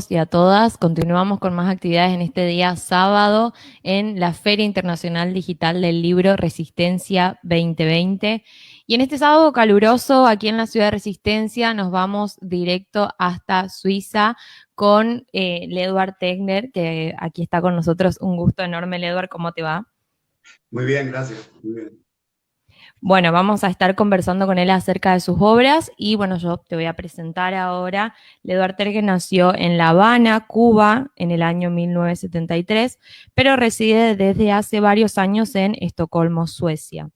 y a todas. Continuamos con más actividades en este día sábado en la Feria Internacional Digital del Libro Resistencia 2020. Y en este sábado caluroso, aquí en la ciudad de Resistencia, nos vamos directo hasta Suiza con Eduard Tegner, que aquí está con nosotros. Un gusto enorme, Eduard, ¿cómo te va? Muy bien, gracias. Muy bien. Bueno, vamos a estar conversando con él acerca de sus obras y bueno, yo te voy a presentar ahora. Eduard Terge nació en La Habana, Cuba, en el año 1973, pero reside desde hace varios años en Estocolmo, Suecia.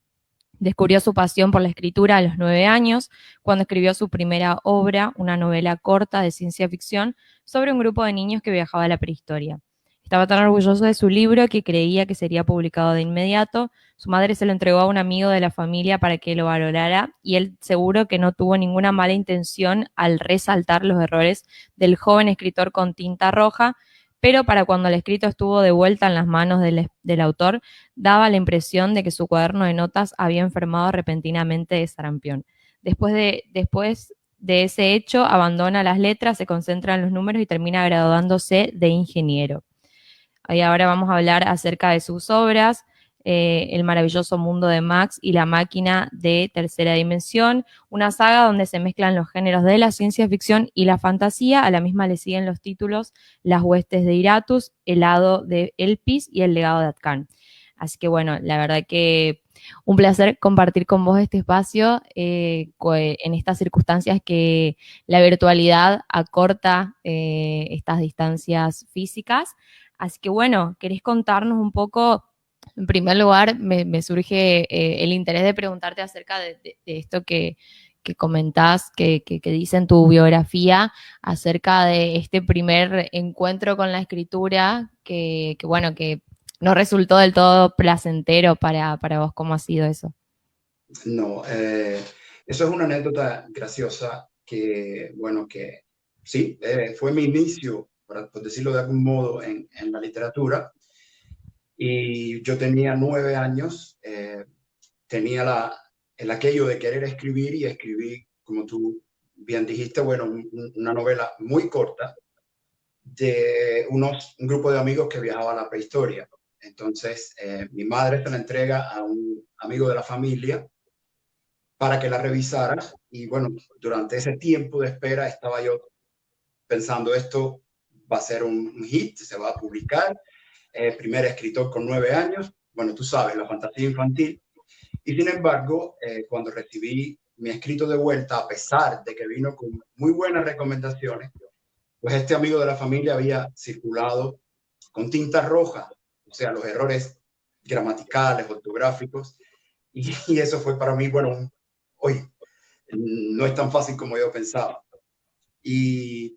Descubrió su pasión por la escritura a los 9 años, cuando escribió su primera obra, una novela corta de ciencia ficción sobre un grupo de niños que viajaba a la prehistoria. Estaba tan orgulloso de su libro que creía que sería publicado de inmediato. Su madre se lo entregó a un amigo de la familia para que lo valorara y él seguro que no tuvo ninguna mala intención al resaltar los errores del joven escritor con tinta roja, pero para cuando el escrito estuvo de vuelta en las manos del autor, daba la impresión de que su cuaderno de notas había enfermado repentinamente de sarampión. Después de ese hecho, abandona las letras, se concentra en los números y termina graduándose de ingeniero. Y ahora vamos a hablar acerca de sus obras, El maravilloso mundo de Max y La máquina de tercera dimensión, una saga donde se mezclan los géneros de la ciencia ficción y la fantasía. A la misma le siguen los títulos Las huestes de Iratus, El hado de Elpis y El legado de Atkan. Así que bueno, la verdad que un placer compartir con vos este espacio en estas circunstancias que la virtualidad acorta estas distancias físicas. Así que bueno, ¿querés contarnos un poco? En primer lugar, me surge el interés de preguntarte acerca de esto que comentás, que dice en tu biografía, acerca de este primer encuentro con la escritura, que bueno, que no resultó del todo placentero para vos. ¿Cómo ha sido eso? No, eso es una anécdota graciosa que, bueno, que sí, fue mi inicio, por decirlo de algún modo, en la literatura. Y yo tenía 9 años, tenía el aquello de querer escribir y escribí, como tú bien dijiste, bueno, una novela muy corta de un grupo de amigos que viajaba a la prehistoria. Entonces, mi madre se la entrega a un amigo de la familia para que la revisara. Y bueno, durante ese tiempo de espera estaba yo pensando, esto va a ser un hit, se va a publicar. Primer escritor con 9 años. Bueno, tú sabes, la fantasía infantil. Y sin embargo, cuando recibí mi escrito de vuelta, a pesar de que vino con muy buenas recomendaciones, pues este amigo de la familia había circulado con tinta roja, o sea, los errores gramaticales, ortográficos, y eso fue para mí, bueno, oye, no es tan fácil como yo pensaba. Y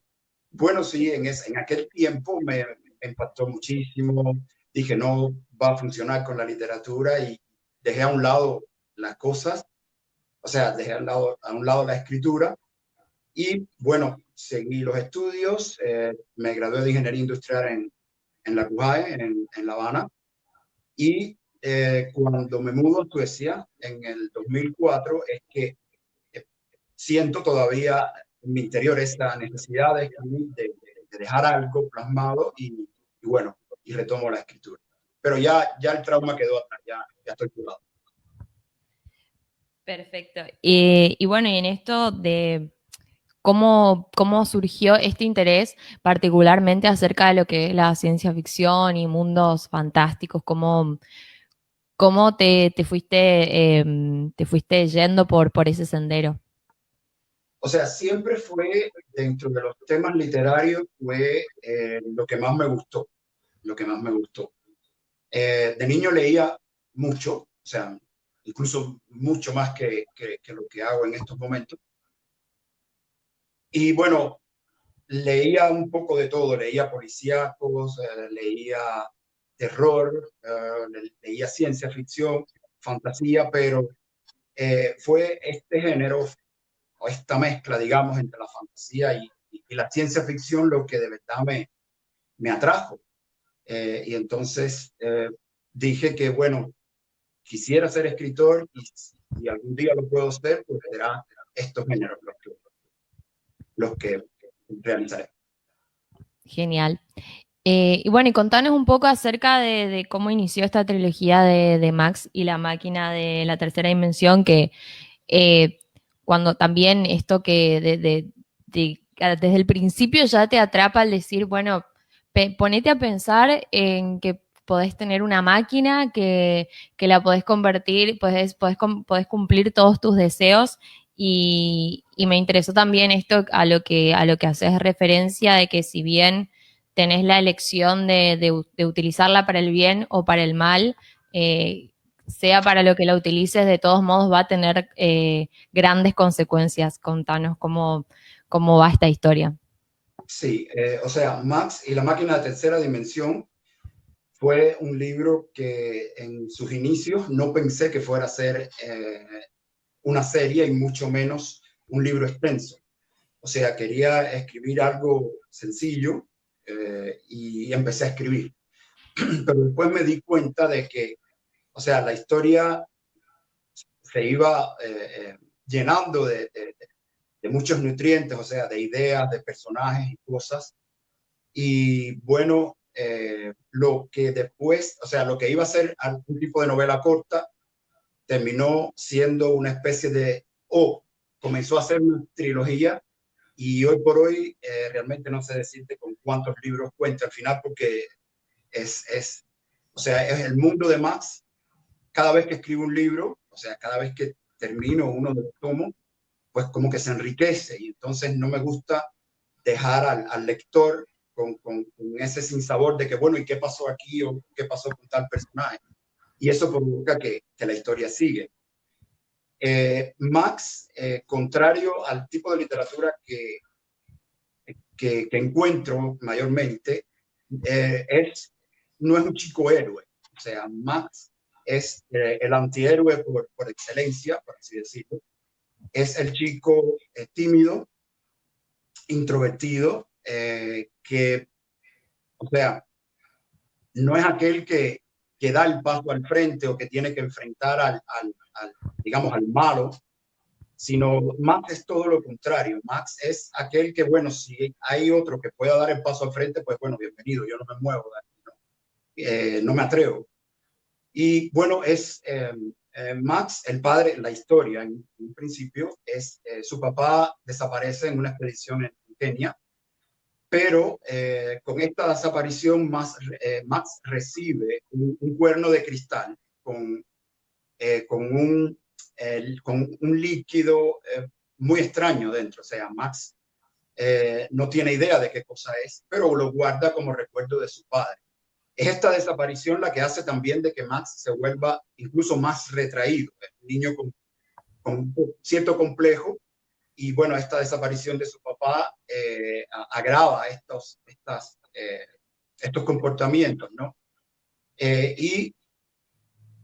bueno, sí, en aquel tiempo me impactó muchísimo, dije, no va a funcionar con la literatura y dejé a un lado las cosas, o sea, dejé a un lado la escritura y bueno, seguí los estudios, me gradué de Ingeniería Industrial en la CUJAE, en La Habana, y cuando me mudo a Suecia en el 2004 es que siento todavía en mi interior esa necesidad de escribir, de dejar algo plasmado y bueno, y retomo la escritura. Pero ya el trauma quedó atrás, ya estoy curado. Perfecto. Y bueno, y en esto de cómo surgió este interés particularmente acerca de lo que es la ciencia ficción y mundos fantásticos, cómo te fuiste yendo por ese sendero. O sea, siempre fue, dentro de los temas literarios, fue lo que más me gustó, lo que más me gustó. De niño leía mucho, o sea, incluso mucho más que lo que hago en estos momentos. Y bueno, leía un poco de todo, leía policíacos, leía terror, leía ciencia ficción, fantasía, pero fue este género o esta mezcla, digamos, entre la fantasía y la ciencia ficción lo que de verdad me atrajo. Y entonces dije que, bueno, quisiera ser escritor y si algún día lo puedo ser, pues será estos géneros los que realizaré. Genial. Y bueno, y contanos un poco acerca de cómo inició esta trilogía de Max y la máquina de la tercera dimensión, que eh, cuando también esto que desde el principio ya te atrapa al decir, bueno, ponete a pensar en que podés tener una máquina que la podés convertir, podés cumplir todos tus deseos. Y me interesó también esto a lo que haces referencia de que si bien tenés la elección de utilizarla para el bien o para el mal, sea para lo que la utilices, de todos modos va a tener grandes consecuencias. Contanos cómo va esta historia. Sí, o sea, Max y la máquina de tercera dimensión fue un libro que en sus inicios no pensé que fuera a ser una serie y mucho menos un libro extenso. O sea, quería escribir algo sencillo y empecé a escribir. Pero después me di cuenta de que, o sea, la historia se iba llenando de muchos nutrientes, o sea, de ideas, de personajes y cosas. Y bueno, lo que después, o sea, lo que iba a ser algún tipo de novela corta, terminó siendo una especie de, o comenzó a ser una trilogía y hoy por hoy realmente no sé decirte con cuántos libros cuenta al final porque o sea, es el mundo de Max. Cada vez que escribo un libro, o sea, cada vez que termino uno de los tomos, pues como que se enriquece y entonces no me gusta dejar al lector con ese sinsabor de que, bueno, ¿y qué pasó aquí o qué pasó con tal personaje? Y eso provoca que la historia sigue. Max, contrario al tipo de literatura que encuentro mayormente, no es un chico héroe. O sea, Max es el antihéroe por excelencia, por así decirlo. Es el chico tímido, introvertido, que, o sea, no es aquel que da el paso al frente o que tiene que enfrentar digamos, al malo, sino Max es todo lo contrario. Max es aquel que, bueno, si hay otro que pueda dar el paso al frente, pues bueno, bienvenido, yo no me muevo de aquí, ¿no? No me atrevo. Y bueno, es Max, el padre, la historia en un principio es su papá desaparece en una expedición en Kenia, pero con esta desaparición Max recibe un cuerno de cristal con, con un líquido muy extraño dentro. O sea, Max no tiene idea de qué cosa es, pero lo guarda como recuerdo de su padre. Es esta desaparición la que hace también de que Max se vuelva incluso más retraído. Es un niño con cierto complejo y bueno, esta desaparición de su papá agrava estos comportamientos, ¿no? Y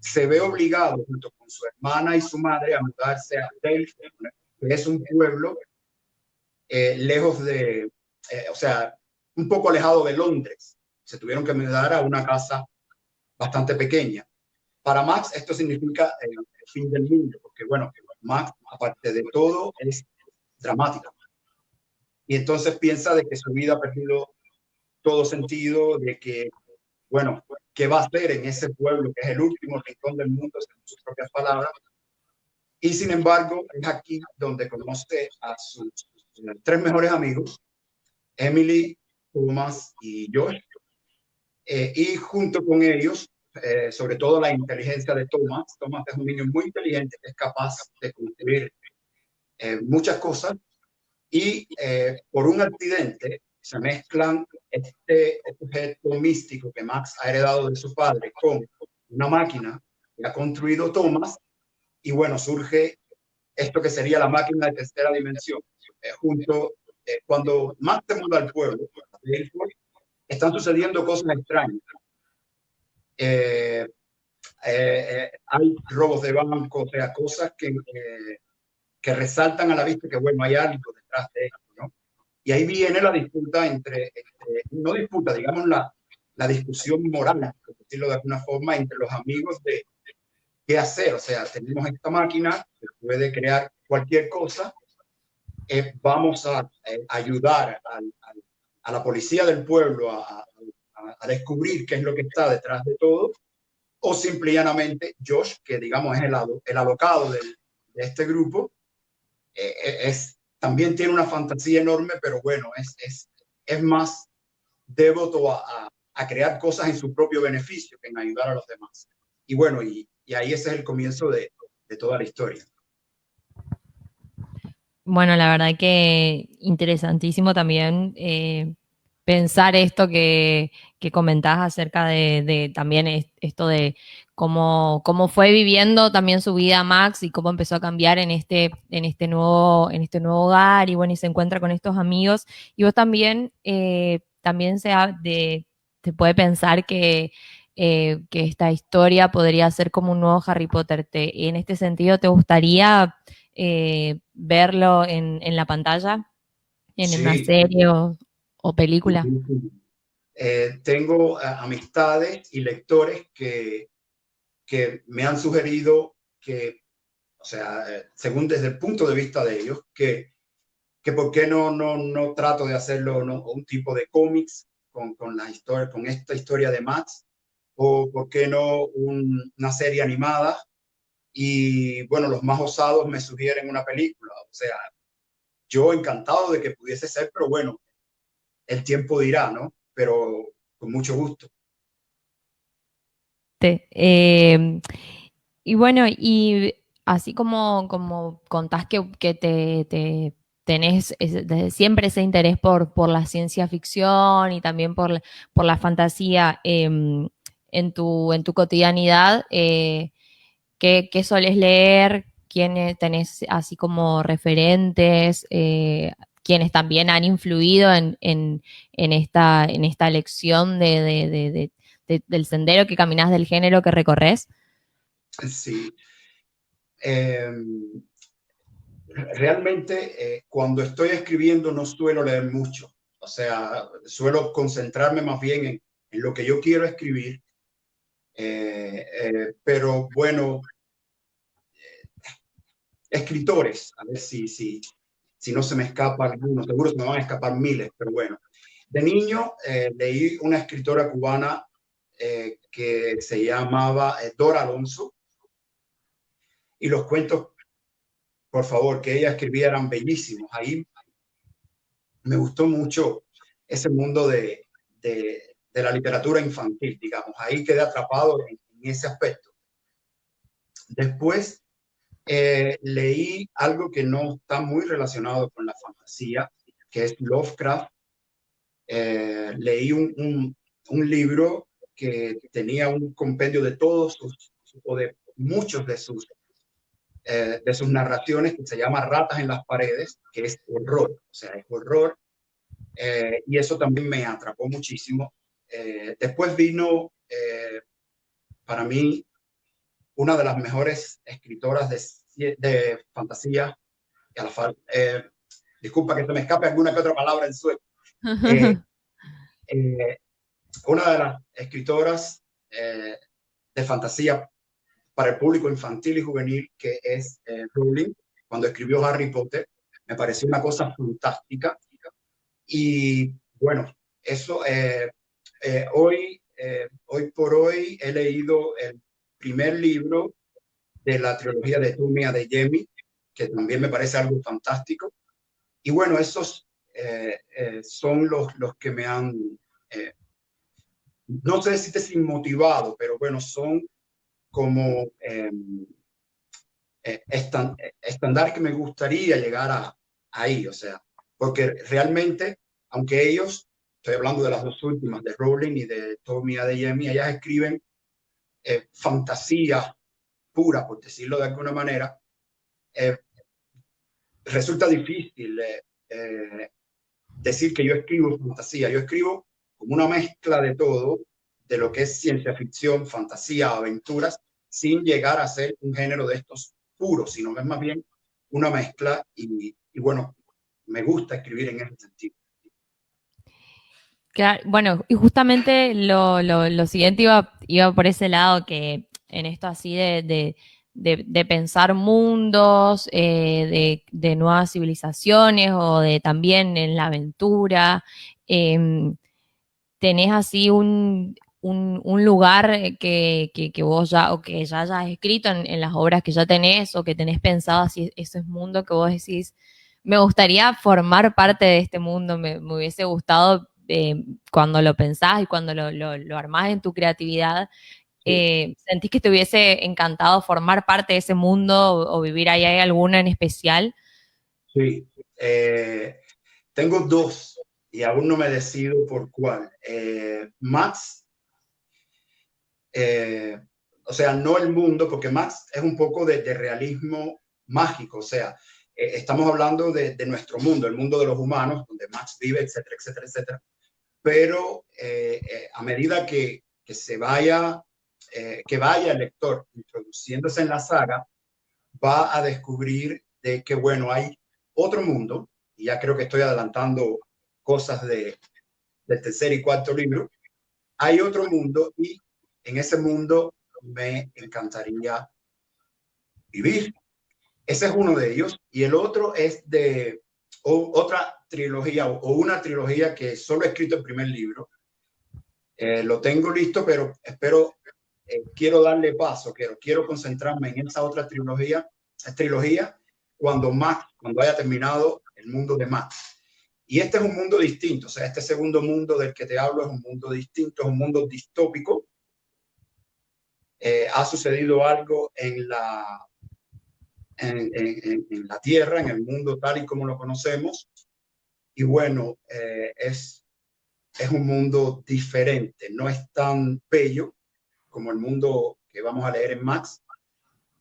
se ve obligado junto con su hermana y su madre a mudarse a Delphi, que es un pueblo lejos o sea, un poco alejado de Londres. Se tuvieron que mudar a una casa bastante pequeña. Para Max esto significa el fin del mundo, porque bueno, Max, aparte de todo, es dramático. Y entonces piensa de que su vida ha perdido todo sentido, de que, bueno, ¿qué va a hacer en ese pueblo que es el último rincón del mundo, según sus propias palabras? Y sin embargo, es aquí donde conoce a sus tres mejores amigos, Emily, Thomas y Josh. Y junto con ellos, sobre todo la inteligencia de Thomas. Thomas es un niño muy inteligente que es capaz de construir muchas cosas y por un accidente se mezclan este objeto místico que Max ha heredado de su padre con una máquina que ha construido Thomas y bueno, surge esto que sería la máquina de tercera dimensión. Cuando Max se muda al pueblo, están sucediendo cosas extrañas. Eh, hay robos de banco, o sea, cosas que resaltan a la vista que, bueno, hay algo detrás de esto, ¿no? Y ahí viene la disputa no disputa, digamos, la discusión moral, por decirlo de alguna forma, entre los amigos de qué hacer. O sea, tenemos esta máquina que puede crear cualquier cosa, vamos a ayudar a la policía del pueblo a descubrir qué es lo que está detrás de todo, o simplemente Josh, que digamos es el alocado de este grupo, también tiene una fantasía enorme, pero bueno, es más devoto a crear cosas en su propio beneficio que en ayudar a los demás. Y bueno, y ahí ese es el comienzo de toda la historia. Bueno, la verdad que interesantísimo también pensar esto que comentás acerca de también esto de cómo fue viviendo también su vida Max y cómo empezó a cambiar en este nuevo hogar y bueno, y se encuentra con estos amigos. Y vos también, también se puede pensar que esta historia podría ser como un nuevo Harry Potter. En este sentido, ¿te gustaría verlo en la pantalla, en una Sí, serie o película? tengo amistades y lectores que me han sugerido que, o sea, según desde el punto de vista de ellos, que por qué no trato de hacerlo, ¿no? Un tipo de cómics con la historia, con esta historia de Max, o por qué no una serie animada. Y bueno, los más osados me sugieren una película. O sea, yo encantado de que pudiese ser, pero bueno, el tiempo dirá, ¿no? Pero con mucho gusto. Eh, y bueno, y así como contás que te tenés desde siempre ese interés por la ciencia ficción y también por la fantasía en tu cotidianidad, ¿qué solés leer? ¿Quiénes tenés así como referentes? ¿Quiénes también han influido en esta lección del sendero que caminás, del género que recorres? Sí. Eh, Realmente, cuando estoy escribiendo no suelo leer mucho. O sea, suelo concentrarme más bien en lo que yo quiero escribir. Pero bueno, escritores, a ver si no se me escapa alguno, seguro se me van a escapar miles, pero bueno. De niño leí una escritora cubana que se llamaba Dora Alonso, y los cuentos, por favor, que ella escribía eran bellísimos. Ahí me gustó mucho ese mundo de la literatura infantil, digamos. Ahí quedé atrapado en ese aspecto. Después leí algo que no está muy relacionado con la fantasía, que es Lovecraft. Leí un libro que tenía un compendio de todos o de muchos de sus narraciones, que se llama Ratas en las paredes, que es horror, o sea, es horror. Y eso también me atrapó muchísimo. Después vino, para mí, una de las mejores escritoras de fantasía, disculpa que se me escape alguna que otra palabra en sueco, eh, eh, una de las escritoras de fantasía para el público infantil y juvenil, que es Rowling, cuando escribió Harry Potter, me pareció una cosa fantástica. Y bueno, eso hoy por hoy he leído el primer libro de la trilogía de Tumia de Yemi, que también me parece algo fantástico. Y bueno, esos son los que me han, eh, no sé si te han motivado, pero bueno, son como estándares que me gustaría llegar ahí, o sea, porque realmente, aunque ellos, estoy hablando de las dos últimas, de Rowling y de Tommy Adeyemi, ellas escriben fantasía pura, por decirlo de alguna manera, eh, resulta difícil decir que yo escribo fantasía. Yo escribo como una mezcla de todo, de lo que es ciencia ficción, fantasía, aventuras, sin llegar a ser un género de estos puros, sino que es más bien una mezcla y bueno, me gusta escribir en ese sentido. Claro, bueno, y justamente lo siguiente iba por ese lado, que en esto así de pensar mundos, de nuevas civilizaciones o de también en la aventura, ¿tenés así un lugar que vos ya, o que ya hayas escrito en las obras que ya tenés, o que tenés pensado así, eso es mundo que vos decís, me gustaría formar parte de este mundo, me hubiese gustado cuando lo pensás y cuando lo armás en tu creatividad, Sí, ¿sentís que te hubiese encantado formar parte de ese mundo o vivir ahí? ¿Hay alguna en especial? sí. Tengo dos y aún no me decido por cuál. Max, eh, o sea, no el mundo, porque Max es un poco de realismo mágico, o sea, estamos hablando de nuestro mundo, el mundo de los humanos, donde Max vive, etcétera, etcétera, etcétera. Pero a medida que vaya el lector introduciéndose en la saga, va a descubrir de que, bueno, hay otro mundo, y ya creo que estoy adelantando cosas del tercer y cuarto libro, hay otro mundo y en ese mundo me encantaría vivir. Ese es uno de ellos. Y el otro es de otra trilogía o una trilogía que solo he escrito el primer libro. Lo tengo listo, pero espero, quiero darle paso, quiero concentrarme en esa otra trilogía cuando haya terminado el mundo de Max. Y este es un mundo distinto, o sea, este segundo mundo del que te hablo es un mundo distinto, es un mundo distópico. Ha sucedido algo en la Tierra, en el mundo tal y como lo conocemos, y bueno, es un mundo diferente, no es tan bello como el mundo que vamos a leer en Max,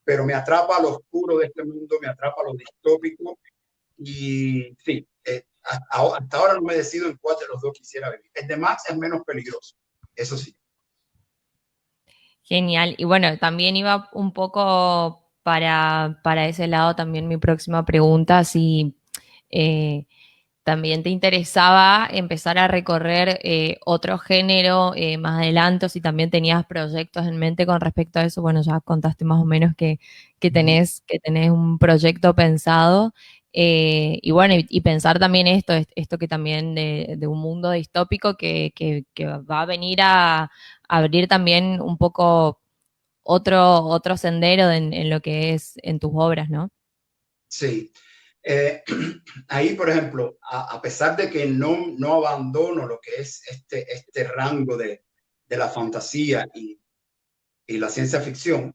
pero me atrapa lo oscuro de este mundo, me atrapa lo distópico y sí, hasta ahora no me decido en cuál de los dos quisiera vivir. El de Max es menos peligroso, eso sí. Genial. Y bueno, también iba un poco para ese lado también mi próxima pregunta, si eh, también te interesaba empezar a recorrer otro género más adelante, o si también tenías proyectos en mente con respecto a eso. Bueno, ya contaste más o menos que tenés un proyecto pensado. Y bueno, y pensar también esto que también de un mundo distópico que va a venir a abrir también un poco otro sendero en lo que es en tus obras, ¿no? Sí. Eh, ahí, por ejemplo, a pesar de que no abandono lo que es este rango de la fantasía y la ciencia ficción,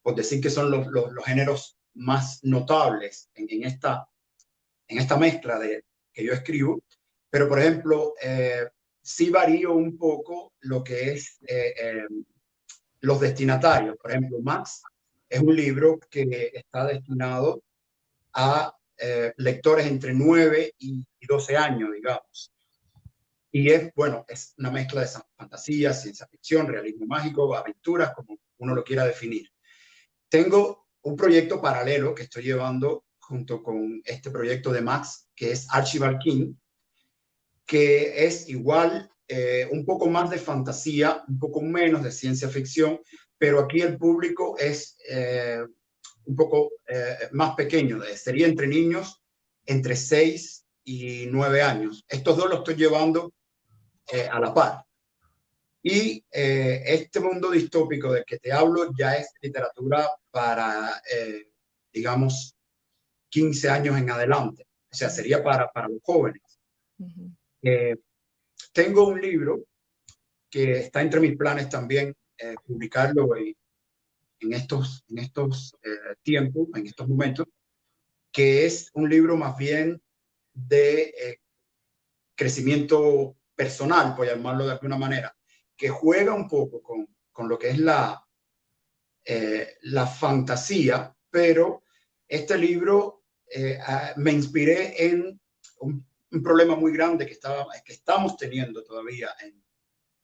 por decir que son los géneros más notables en esta mezcla que yo escribo, pero por ejemplo, sí varío un poco lo que es los destinatarios. Por ejemplo, Max es un libro que está destinado a lectores entre 9 y 12 años, digamos. Y es, bueno, es una mezcla de fantasía, ciencia ficción, realismo mágico, aventuras, como uno lo quiera definir. Tengo un proyecto paralelo que estoy llevando junto con este proyecto de Max, que es Archibald King, que es igual, un poco más de fantasía, un poco menos de ciencia ficción, pero aquí el público es un poco más pequeño, sería entre niños entre 6 y 9 años. Estos dos los estoy llevando a la par. Y este mundo distópico del que te hablo ya es literatura para, digamos, 15 años en adelante. O sea, sería para los jóvenes. Ujú. Eh, Tengo un libro que está entre mis planes también publicarlo en estos tiempos, en estos momentos, que es un libro más bien de crecimiento personal, por llamarlo de alguna manera, que juega un poco con lo que es la fantasía, pero este libro me inspiré en un problema muy grande que estamos teniendo todavía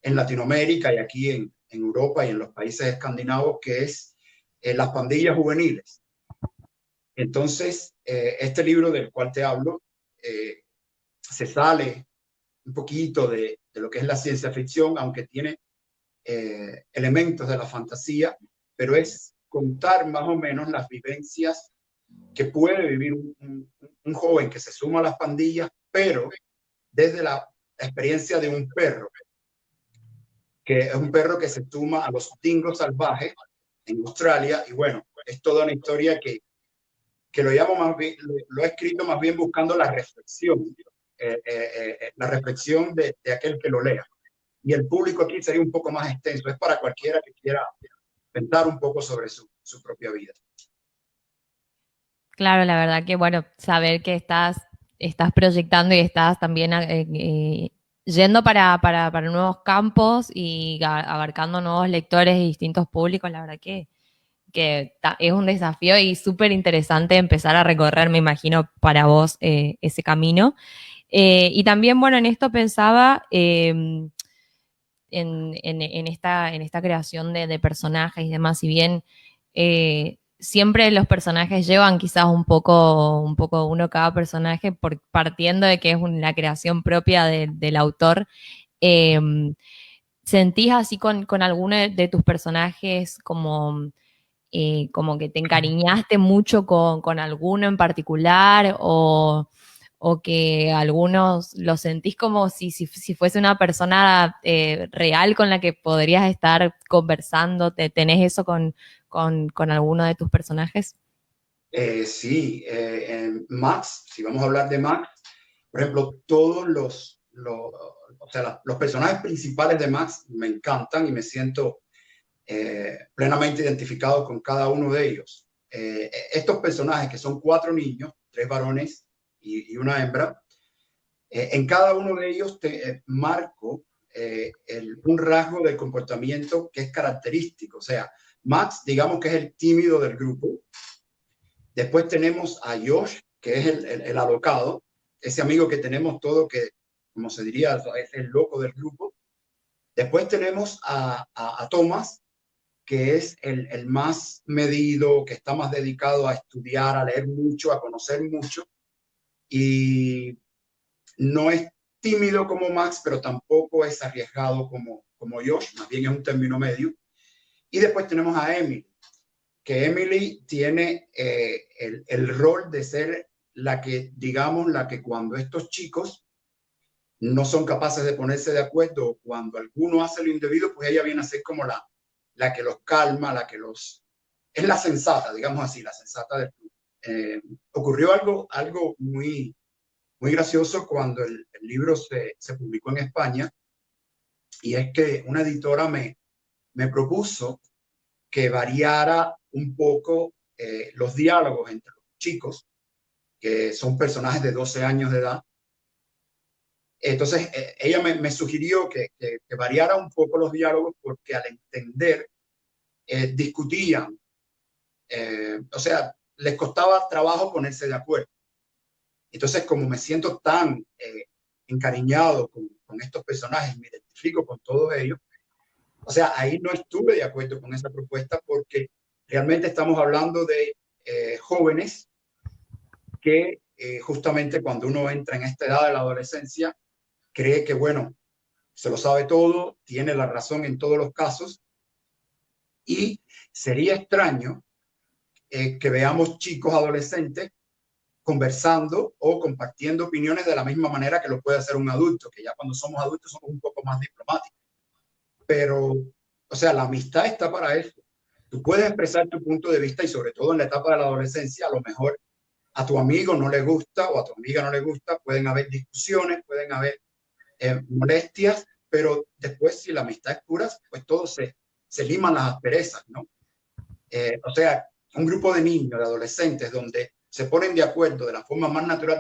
en Latinoamérica y aquí en Europa y en los países escandinavos, que es las pandillas juveniles. Entonces, este libro del cual te hablo se sale un poquito de lo que es la ciencia ficción, aunque tiene elementos de la fantasía, pero es contar más o menos las vivencias que puede vivir un joven que se suma a las pandillas, pero desde la experiencia de un perro, que es un perro que se suma a los dingos salvajes en Australia, y bueno, es toda una historia que lo llamo más bien, lo he escrito más bien buscando la reflexión de aquel que lo lea. Y el público aquí sería un poco más extenso, es para cualquiera que quiera pensar un poco sobre su propia vida. Claro, la verdad que bueno, saber que estás proyectando y estás también yendo para nuevos campos y abarcando nuevos lectores y distintos públicos, la verdad que es un desafío y súper interesante empezar a recorrer, me imagino, para vos ese camino. Y también, bueno, en esto pensaba en esta creación de personajes y demás, si bien siempre los personajes llevan quizás un poco uno cada personaje, partiendo de que es la creación propia del autor. eh, ¿Sentís así con alguno de tus personajes como que te encariñaste mucho con alguno en particular o que algunos los sentís como si fuese una persona real con la que podrías estar conversando? ¿Tenés eso con alguno de tus personajes? Sí, Max, si vamos a hablar de Max, por ejemplo, todos o sea, los personajes principales de Max me encantan y me siento plenamente identificado con cada uno de ellos. Estos personajes, que son 4 niños, 3 varones y una hembra, en cada uno de ellos te marco un rasgo del comportamiento que es característico. O sea, Max, digamos que es el tímido del grupo. Después tenemos a Josh, que es el alocado, ese amigo que tenemos todo, que, como se diría, es el loco del grupo. Después tenemos a Thomas, que es el más medido, que está más dedicado a estudiar, a leer mucho, a conocer mucho. Y no es tímido como Max, pero tampoco es arriesgado como Josh, más bien es un término medio. Y después tenemos a Emily, que Emily tiene el rol de ser la que, digamos, la que cuando estos chicos no son capaces de ponerse de acuerdo, cuando alguno hace lo indebido, pues ella viene a ser como la que los calma, la que los... Es la sensata, digamos así, la sensata del club. Ocurrió algo muy, muy gracioso cuando el libro se publicó en España, y es que una editora me propuso que variara un poco los diálogos entre los chicos, que son personajes de 12 años de edad. Entonces, ella me sugirió que variara un poco los diálogos porque al entender, discutían, o sea, les costaba trabajo ponerse de acuerdo. Entonces, como me siento tan encariñado con estos personajes, me identifico con todos ellos, o sea, ahí no estuve de acuerdo con esa propuesta porque realmente estamos hablando de jóvenes que justamente cuando uno entra en esta edad de la adolescencia, cree que, bueno, se lo sabe todo, tiene la razón en todos los casos, y sería extraño que veamos chicos adolescentes conversando o compartiendo opiniones de la misma manera que lo puede hacer un adulto, que ya cuando somos adultos somos un poco más diplomáticos. Pero, o sea, la amistad está para eso. Tú puedes expresar tu punto de vista y sobre todo en la etapa de la adolescencia, a lo mejor a tu amigo no le gusta o a tu amiga no le gusta, pueden haber discusiones, pueden haber molestias, pero después si la amistad es pura, pues todo se liman las asperezas, ¿no? O sea, un grupo de niños, de adolescentes, donde se ponen de acuerdo de la forma más natural